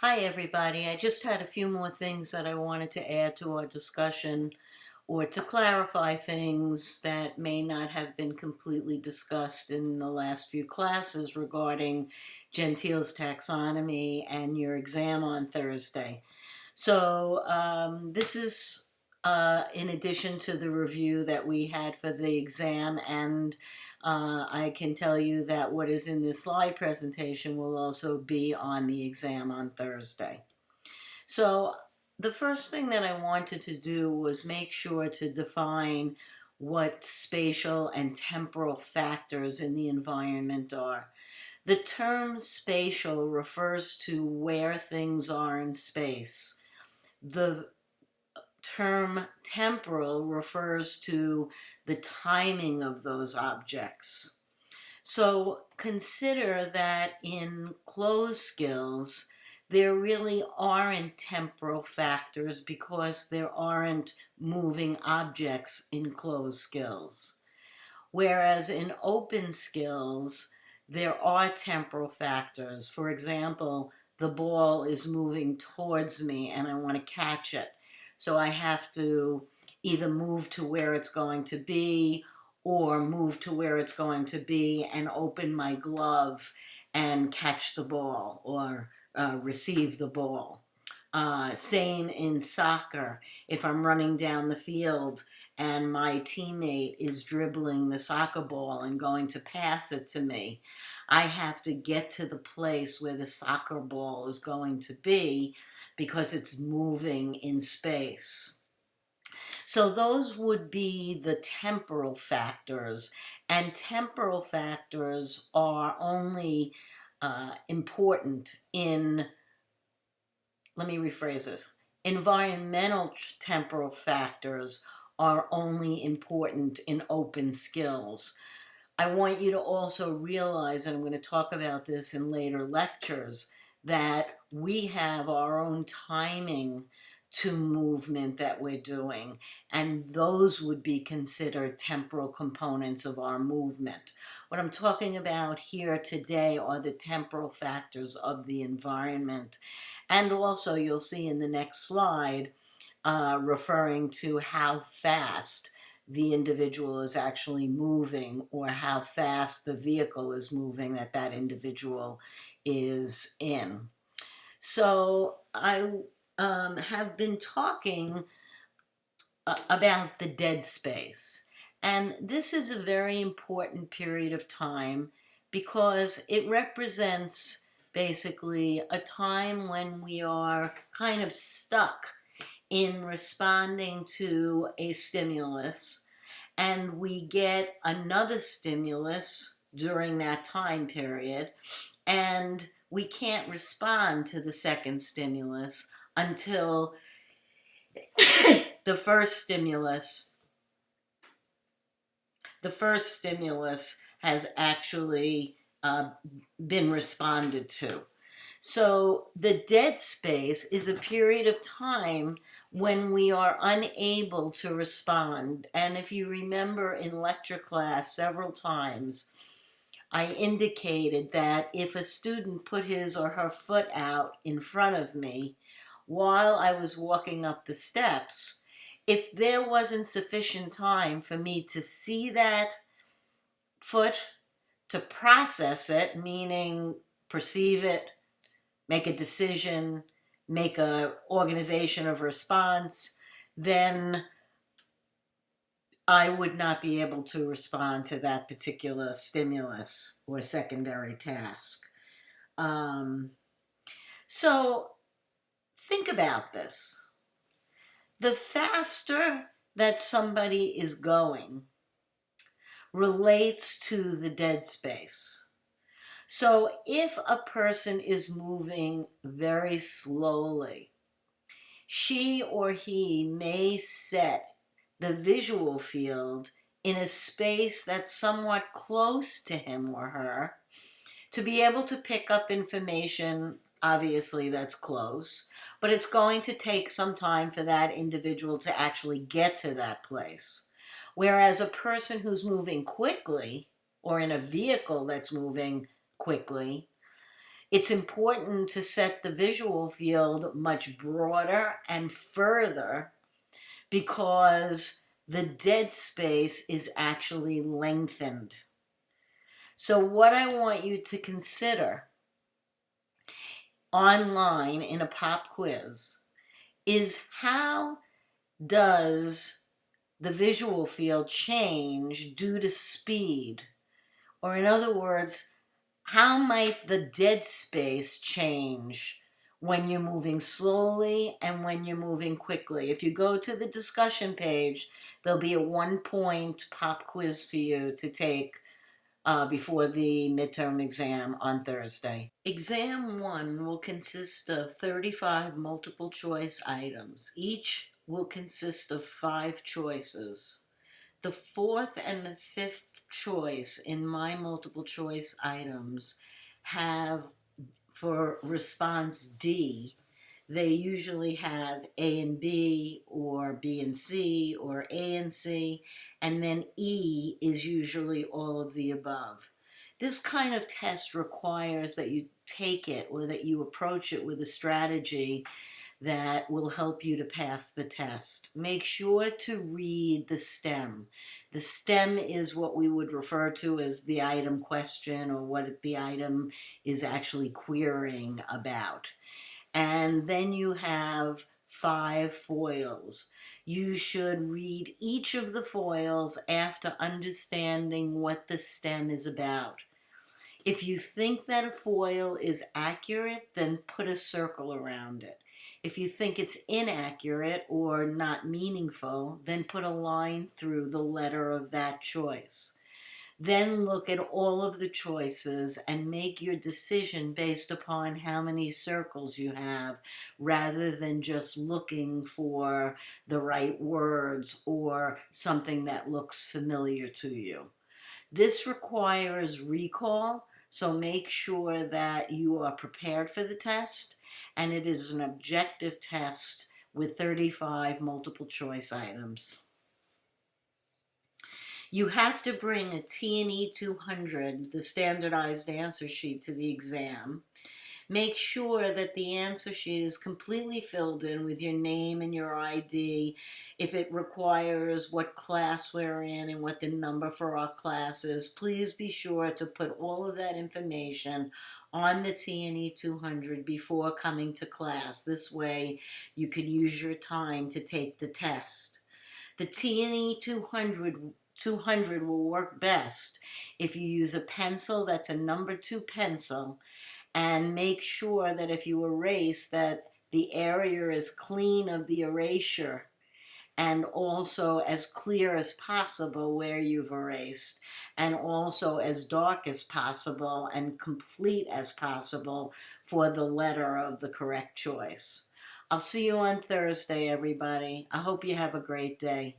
Hi everybody, I just had a few more things that I wanted to add to our discussion or to clarify things that may not have been completely discussed in the last few classes regarding Gentile's taxonomy and your exam on Thursday. So this is in addition to the review that we had for the exam, and I can tell you that what is in this slide presentation will also be on the exam on Thursday. So the first thing that I wanted to do was make sure to define what spatial and temporal factors in the environment are. The term spatial refers to where things are in space. The term temporal refers to the timing of those objects. So consider that in closed skills, there really aren't temporal factors because there aren't moving objects in closed skills. Whereas in open skills, there are temporal factors. For example, the ball is moving towards me and I want to catch it. So I have to either move to where it's going to be or move to where it's going to be and open my glove and catch the ball or receive the ball. Same in soccer. If I'm running down the field and my teammate is dribbling the soccer ball and going to pass it to me, I have to get to the place where the soccer ball is going to be because it's moving in space. So those would be the temporal factors, and temporal factors are only important in, let me rephrase this, environmental temporal factors are only important in open skills. I want you to also realize, and I'm going to talk about this in later lectures, that we have our own timing to movement that we're doing, and those would be considered temporal components of our movement. What I'm talking about here today are the temporal factors of the environment. And also you'll see in the next slide referring to how fast the individual is actually moving or how fast the vehicle is moving that that individual is in. So I have been talking about the dead space. And this is a very important period of time because it represents basically a time when we are kind of stuck in responding to a stimulus, and we get another stimulus during that time period, and we can't respond to the second stimulus until the first stimulus has actually been responded to. So the dead space is a period of time when we are unable to respond. And if you remember in lecture class several times, I indicated that if a student put his or her foot out in front of me while I was walking up the steps, if there wasn't sufficient time for me to see that foot, to process it, meaning perceive it, make a decision, make an organization of response, then I would not be able to respond to that particular stimulus or secondary task. So think about this. The faster that somebody is going relates to the dead space. So if a person is moving very slowly, she or he may set the visual field in a space that's somewhat close to him or her to be able to pick up information, obviously that's close, but it's going to take some time for that individual to actually get to that place. Whereas a person who's moving quickly, or in a vehicle that's moving quickly, It's important to set the visual field much broader and further because the dead space is actually lengthened. So what I want you to consider online in a pop quiz is, how does the visual field change due to speed? Or in other words, how might the dead space change when you're moving slowly and when you're moving quickly? If you go to the discussion page, there'll be a 1-point pop quiz for you to take before the midterm exam on Thursday. Exam 1 will consist of 35 multiple choice items. Each will consist of 5 choices. The 4th and the 5th choice in my multiple choice items have, for response D, they usually have A and B, or B and C, or A and C, and then E is usually all of the above. This kind of test requires that you take it, or that you approach it with a strategy that will help you to pass the test. Make sure to read the STEM. The STEM is what we would refer to as the item question, or what the item is actually querying about. And then you have 5 foils. You should read each of the foils after understanding what the STEM is about. If you think that a foil is accurate, then put a circle around it. If you think it's inaccurate or not meaningful, then put a line through the letter of that choice. Then look at all of the choices and make your decision based upon how many circles you have, rather than just looking for the right words or something that looks familiar to you. This requires recall, so make sure that you are prepared for the test, and it is an objective test with 35 multiple choice items. You have to bring a T&E 200, the standardized answer sheet, to the exam. Make sure that the answer sheet is completely filled in with your name and your ID. If it requires what class we're in and what the number for our class is, please be sure to put all of that information on the T&E 200 before coming to class. This way you can use your time to take the test. The T&E 200 will work best if you use a pencil that's a number 2 pencil, and make sure that if you erase, that the area is clean of the erasure and also as clear as possible where you've erased, and also as dark as possible and complete as possible for the letter of the correct choice. I'll see you on Thursday, everybody. I hope you have a great day.